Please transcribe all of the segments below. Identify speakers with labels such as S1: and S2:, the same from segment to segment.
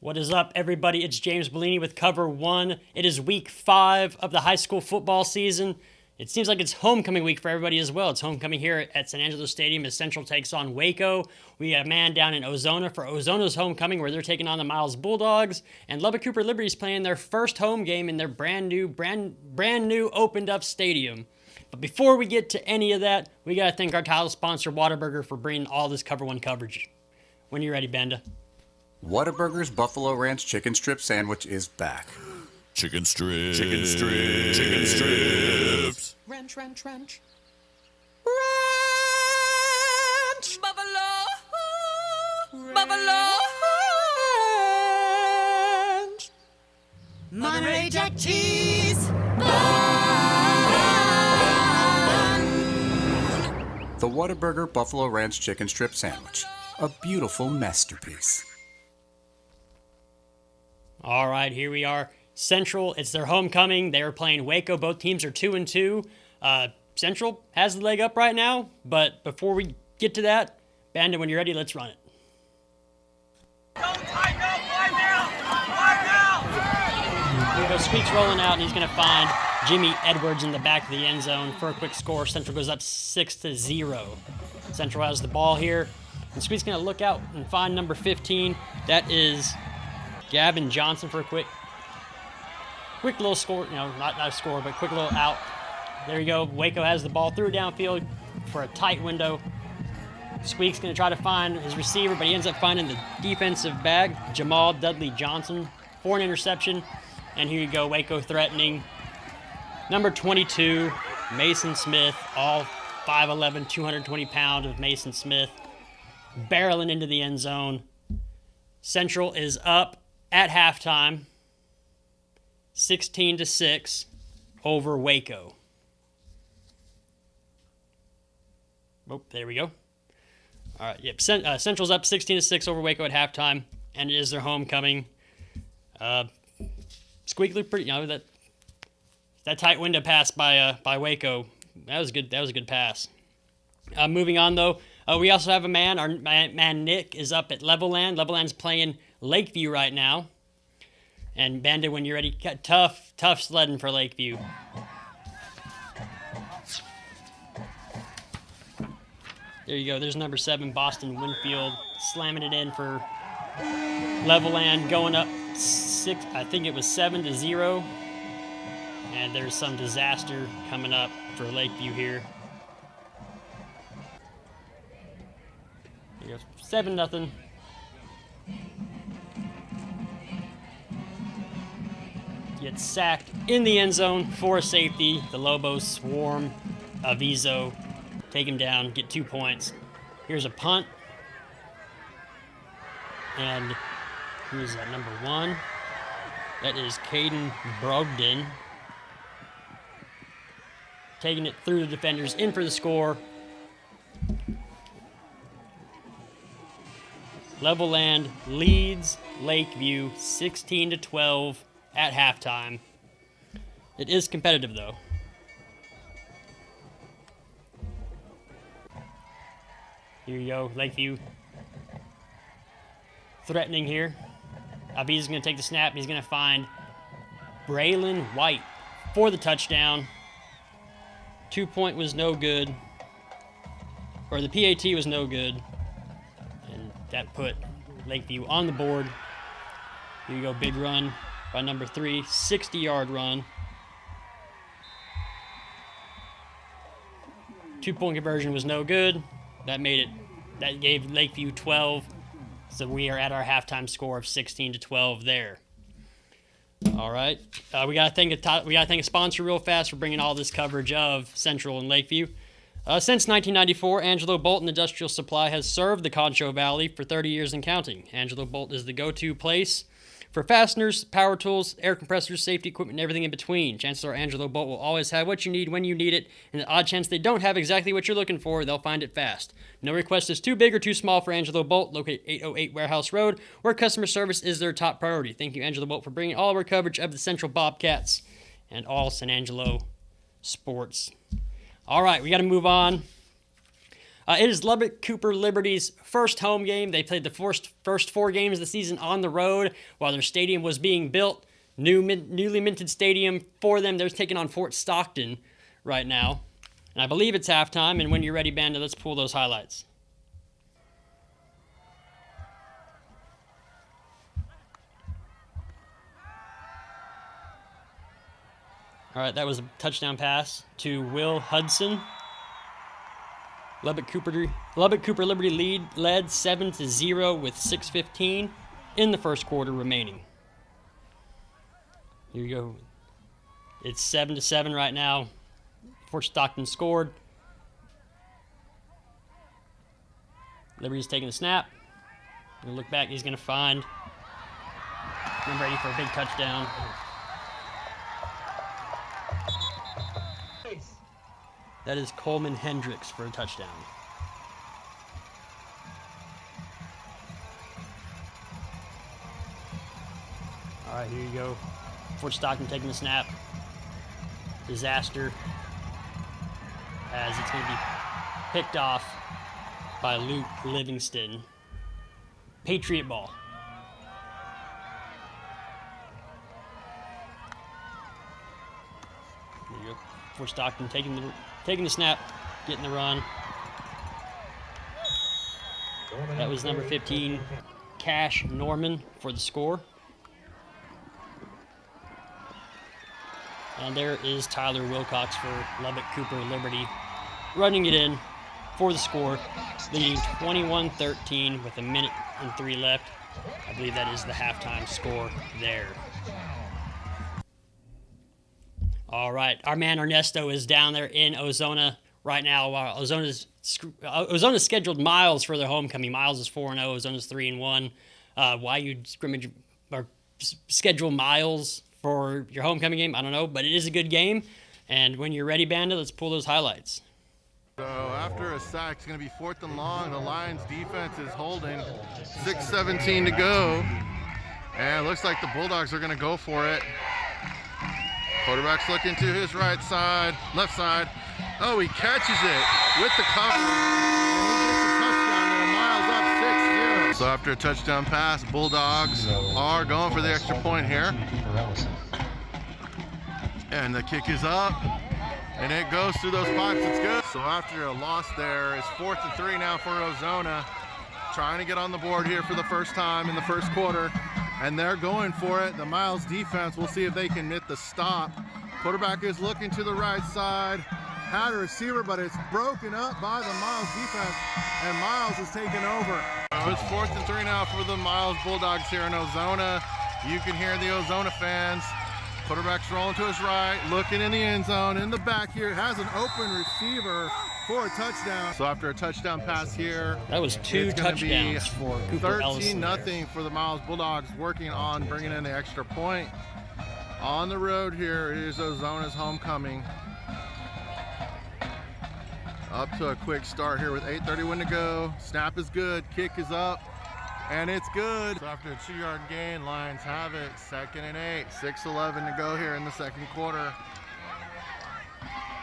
S1: What is up, everybody? It's James Bouligny with Cover 1. It is week 5 of the high school football season. It seems like it's homecoming week for everybody as well. It's homecoming here at San Angelo Stadium as Central takes on Waco. We got a man down in Ozona for Ozona's homecoming where they're taking on the Miles Bulldogs. And Lubbock Cooper Liberty is playing their first home game in their brand new opened up stadium. But before we get to any of that, we got to thank our title sponsor, Whataburger, for bringing all this Cover 1 coverage. When you're ready, Benda.
S2: Whataburger's Buffalo Ranch Chicken Strip Sandwich is back.
S3: Chicken strips. Chicken strips. Chicken strips.
S4: Ranch.
S5: Ranch.
S4: Buffalo.
S5: Buffalo.
S4: Ranch. Monterey Jack cheese.
S2: The Whataburger Buffalo Ranch Chicken Strip Sandwich. A beautiful masterpiece.
S1: All right, here we are. Central, it's their homecoming. They are playing Waco. Both teams are 2-2. Central has the leg up right now, but before we get to that, Bandit, when you're ready, let's run it. Here we go. Squeak's rolling out, and he's going to find Jimmy Edwards in the back of the end zone for a quick score. Central goes up 6-0. Central has the ball here, and Squeak's going to look out and find number 15. That is Gavin Johnson for a quick little score, not a score, but quick little out. There you go. Waco has the ball, threw it downfield for a tight window. Squeak's going to try to find his receiver, but he ends up finding the defensive back, Jamal Dudley Johnson, for an interception. And here you go, Waco threatening. Number 22, Mason Smith, all 5'11", 220 pounds of Mason Smith, barreling into the end zone. Central is up at halftime, 16-6 over Waco. Oh, there we go. All right, yep. Central's up 16-6 over Waco at halftime, and it is their homecoming. Squeak looked pretty. That tight window pass by Waco. That was good. That was a good pass. Moving on though, we also have a man. Our man Nick is up at Levelland. Levelland's playing Lakeview right now. And Bandit, when you're ready, tough sledding for Lakeview. There you go. There's number 7, Boston Winfield, slamming it in for Levelland, going up 6. I think it was 7-0. And there's some disaster coming up for Lakeview here. There you go. 7-0. Gets sacked in the end zone for a safety. The Lobos swarm Avizo, take him down, get 2 points. Here's a punt. And who's that, number 1? That is Caden Brogdon. Taking it through the defenders, in for the score. Levelland leads Lakeview 16-12 at halftime. It is competitive though. Here you go, Lakeview threatening here. Abiz going to take the snap. He's going to find Braylon White for the touchdown. 2-point was no good. Or the PAT was no good. And that put Lakeview on the board. Here you go, big run by number 3, 60-yard run. 2-point conversion was no good. That gave Lakeview 12. So we are at our halftime score of 16-12 there. All right, we gotta thank a sponsor real fast for bringing all this coverage of Central and Lakeview. Since 1994, Angelo Bolt Industrial Supply has served the Concho Valley for 30 years and counting. Angelo Bolt is the go-to place for fasteners, power tools, air compressors, safety equipment, and everything in between. Chances are Angelo Bolt will always have what you need when you need it, and the odd chance they don't have exactly what you're looking for, they'll find it fast. No request is too big or too small for Angelo Bolt, located 808 Warehouse Road, where customer service is their top priority. Thank you, Angelo Bolt, for bringing all of our coverage of the Central Bobcats and all San Angelo sports. All right, we got to move on. It is Lubbock Cooper Liberty's first home game. They played the first 4 games of the season on the road while their stadium was being built. Newly minted stadium for them. They're taking on Fort Stockton right now. And I believe it's halftime. And when you're ready, Bandit, let's pull those highlights. All right, that was a touchdown pass to Will Hudson. Lubbock Cooper Liberty led 7-0 with 6:15 in the first quarter remaining. Here you go. It's 7-7 right now. Fort Stockton scored. Liberty's taking the snap. Gonna look back. He's gonna find. I'm ready for a big touchdown. That is Coleman Hendricks for a touchdown. All right, here you go. Fort Stockton taking the snap. Disaster, as it's going to be picked off by Luke Livingston. Patriot ball. There you go. Fort Stockton taking the snap, getting the run. That was number 15, Cash Norman, for the score. And there is Tyler Wilcox for Lubbock Cooper Liberty, running it in for the score, leading 21-13 with 1:03 left. I believe that is the halftime score there. All right, our man Ernesto is down there in Ozona right now. While Ozona's scheduled Miles for their homecoming. Miles is 4-0, Ozona's 3-1. Why you'd scrimmage or schedule Miles for your homecoming game, I don't know, but it is a good game. And when you're ready, Bandit, let's pull those highlights.
S6: So after a sack, it's going to be 4th and long. The Lions defense is holding. 6:17 to go. And it looks like the Bulldogs are going to go for it. Quarterback's looking to his right side, left side. Oh, he catches it with the cover. And he gets a touchdown there. Miles up 6-0. So after a touchdown pass, Bulldogs are going for the extra point here. And the kick is up. And it goes through those pipes. It's good. So after a loss there, it's 4th and 3 now for Ozona. Trying to get on the board here for the first time in the first quarter. And they're going for it. The Miles defense, we'll see if they can hit the stop. Quarterback is looking to the right side. Had a receiver, but it's broken up by the Miles defense. And Miles is taking over. It's 4th and 3 now for the Miles Bulldogs here in Ozona. You can hear the Ozona fans. Quarterback's rolling to his right, looking in the end zone. In the back here, has an open receiver for a touchdown. So after a touchdown pass here,
S1: that was 2 touchdowns for Cooper Ellison.
S6: 13-0 for the Miles Bulldogs, working on bringing in the extra point. On the road here is Ozona's homecoming. Up to a quick start here with 8:31 to go. Snap is good, kick is up, and it's good. So after a 2-yard gain, Lions have it. 2nd and 8, 6:11 to go here in the second quarter.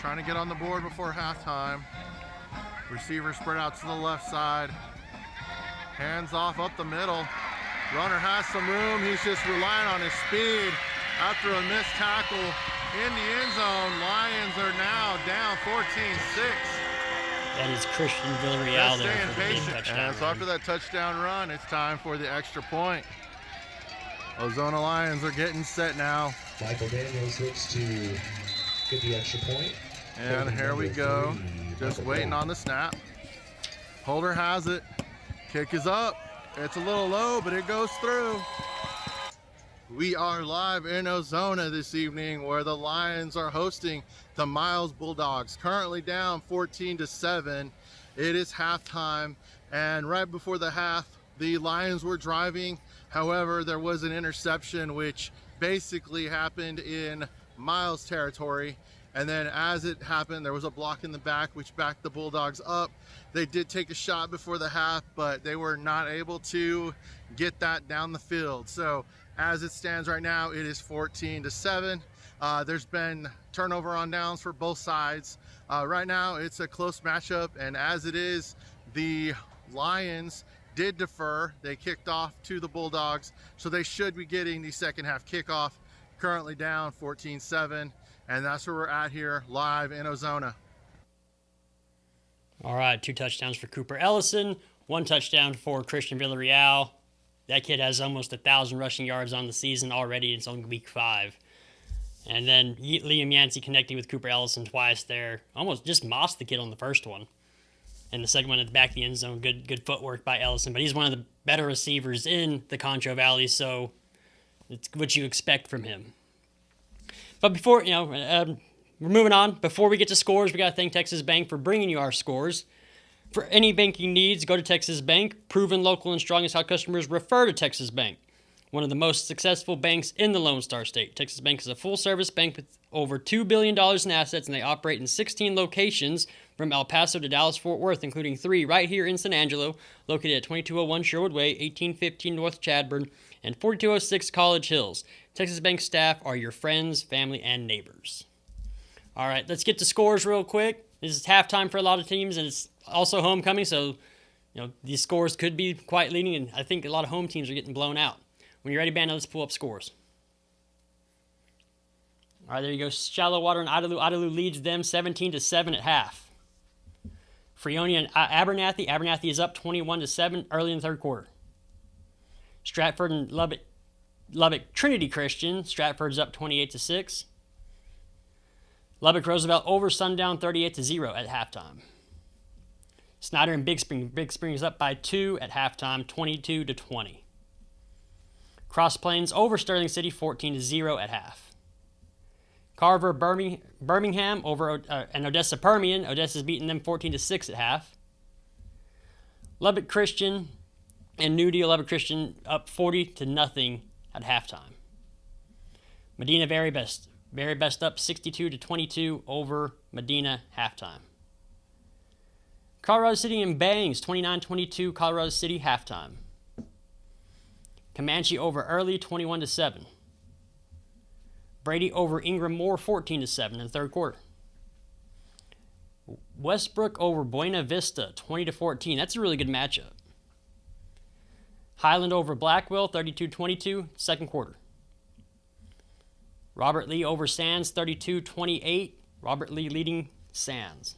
S6: Trying to get on the board before halftime. Receiver spread out to the left side. Hands off up the middle. Runner has some room. He's just relying on his speed. After a missed tackle in the end zone, Lions are now down 14-6.
S1: That is Christian Villarreal there for the big touchdown.
S6: And so after that touchdown run, it's time for the extra point. Ozona Lions are getting set now.
S7: Michael Daniels looks to get the extra point.
S6: And here we go. Just waiting on the snap. Holder has it. Kick is up. It's a little low, but it goes through. We are live in Ozona this evening, where the Lions are hosting the Miles Bulldogs, currently down 14-7. It is halftime, and right before the half, the Lions were driving. However, there was an interception, which basically happened in Miles territory. And then as it happened, there was a block in the back, which backed the Bulldogs up. They did take a shot before the half, but they were not able to get that down the field. So as it stands right now, it is 14-7. There's been turnover on downs for both sides. Right now, it's a close matchup, and as it is, the Lions did defer. They kicked off to the Bulldogs, so they should be getting the second half kickoff. Currently down 14-7, and that's where we're at here live in Ozona.
S1: All right, 2 touchdowns for Cooper Ellison, 1 touchdown for Christian Villarreal. That kid has almost 1,000 rushing yards on the season already. It's only week 5. And then Liam Yancey connecting with Cooper Ellison twice there. Almost just mossed the kid on the first one. And the second one at the back of the end zone, good footwork by Ellison. But he's one of the better receivers in the Concho Valley, so it's what you expect from him. But before, we're moving on. Before we get to scores, we got to thank Texas Bank for bringing you our scores. For any banking needs, go to Texas Bank. Proven, local, and strong is how customers refer to Texas Bank. One of the most successful banks in the Lone Star State. Texas Bank is a full-service bank with over $2 billion in assets, and they operate in 16 locations from El Paso to Dallas-Fort Worth, including 3 right here in San Angelo, located at 2201 Sherwood Way, 1815 North Chadbourn, and 4206 College Hills. Texas Bank staff are your friends, family, and neighbors. All right, let's get to scores real quick. This is halftime for a lot of teams, and it's also homecoming, so these scores could be quite leading, and I think a lot of home teams are getting blown out. When you're ready, Banda, let's pull up scores. All right, there you go. Shallow Water and Idalou. Idalou leads them 17-7 at half. Freonia and Abernathy. Abernathy is up 21-7 early in the third quarter. Stratford and Lubbock Trinity Christian. Stratford's up 28-6. Lubbock Roosevelt over Sundown 38-0 at halftime. Snyder and Big Spring. Big Spring is up by 2 at halftime, 22-20. Cross Plains over Sterling City 14-0 at half. Carver Birmingham over and Odessa Permian. Odessa's beating them 14-6 at half. Lubbock Christian and New Deal Lubbock Christian up 40-0 at halftime. Medina Very Best up 62-22 over Medina halftime. Colorado City and Bangs 29-22 Colorado City halftime. Comanche over Early 21-7. Brady over Ingram Moore 14-7 in the third quarter. Westbrook over Buena Vista 20-14. That's a really good matchup. Highland over Blackwell 32-22 second quarter. Robert Lee over Sands 32-28. Robert Lee leading Sands.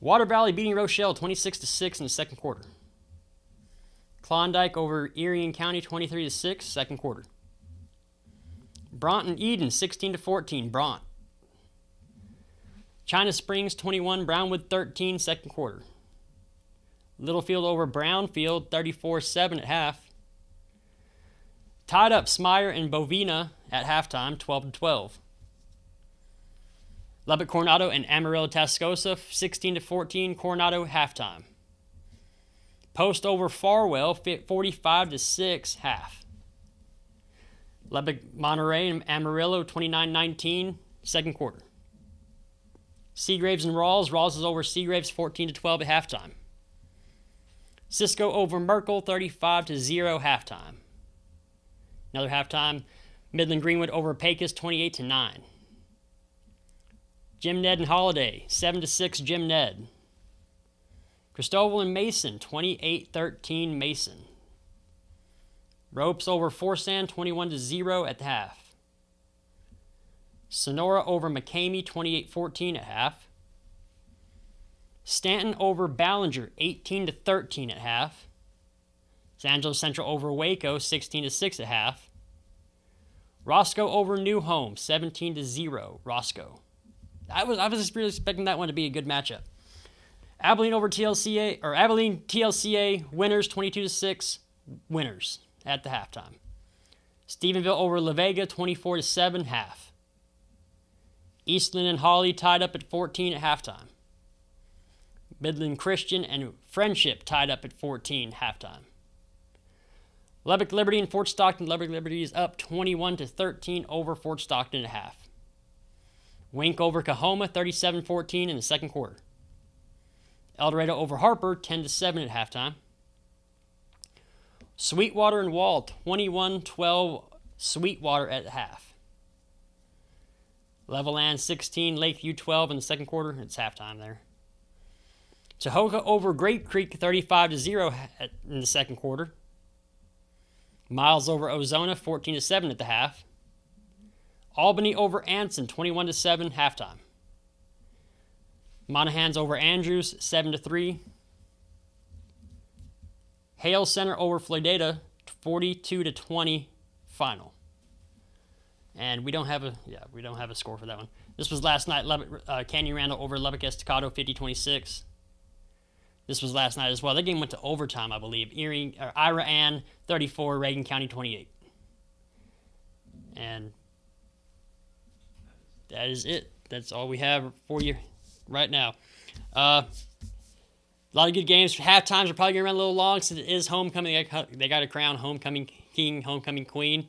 S1: Water Valley beating Rochelle 26-6 in the second quarter. Klondike over Erie County 23-6 second quarter. Bront and Eden 16-14 Bront. China Springs 21 Brownwood 13 second quarter. Littlefield over Brownfield 34-7 at half. Tied up Smyer and Bovina at halftime 12-12. Lubbock Coronado and Amarillo Tascosa 16-14 Coronado halftime. Post over Farwell 45-6 half. Lubbock Monterey and Amarillo 29-19 second quarter. Seagraves and Rawls. Rawls is over Seagraves 14-12 at halftime. Cisco over Merkel 35-0 halftime. Another halftime. Midland Greenwood over Pecos 28-9. Jim Ned and Holiday 7-6 Jim Ned. Cristobal and Mason 28-13 Mason. Ropes over Forsan 21-0 at the half. Sonora over McCamey 28-14 at half. Stanton over Ballinger 18-13 at half. San Angelo Central over Waco 16-6 at half. Roscoe over New Home 17-0 Roscoe. I was really expecting that one to be a good matchup. Abilene over TLCA, or Abilene TLCA winners 22-6 winners at the halftime. Stephenville over La Vega 24-7 half. Eastland and Hawley tied up at 14 at halftime. Midland Christian and Friendship tied up at 14 halftime. Lubbock Liberty and Fort Stockton. Lubbock Liberty is up 21-13 over Fort Stockton at half. Wink over Cahoma 37-14 in the second quarter. El Dorado over Harper 10-7 at halftime. Sweetwater and Wall 21-12 Sweetwater at half. Levelland 16, Lakeview 12 in the second quarter. It's halftime there. Tahoka over Grape Creek 35-0 in the second quarter. Miles over Ozona 14-7 at the half. Albany over Anson 21-7 halftime. Monahans over Andrews 7-3. Hale Center over Floydada 42-20 final. And we don't have a score for that one. This was last night. Canyon Randall over Lubbock Estacado 50-26. This was last night as well. That game went to overtime, I believe. Ira Ann 34, Reagan County 28. And that is it. That's all we have for you right now. A lot of good games. Half times are probably going to run a little long since it is homecoming. They got to crown homecoming king, homecoming queen.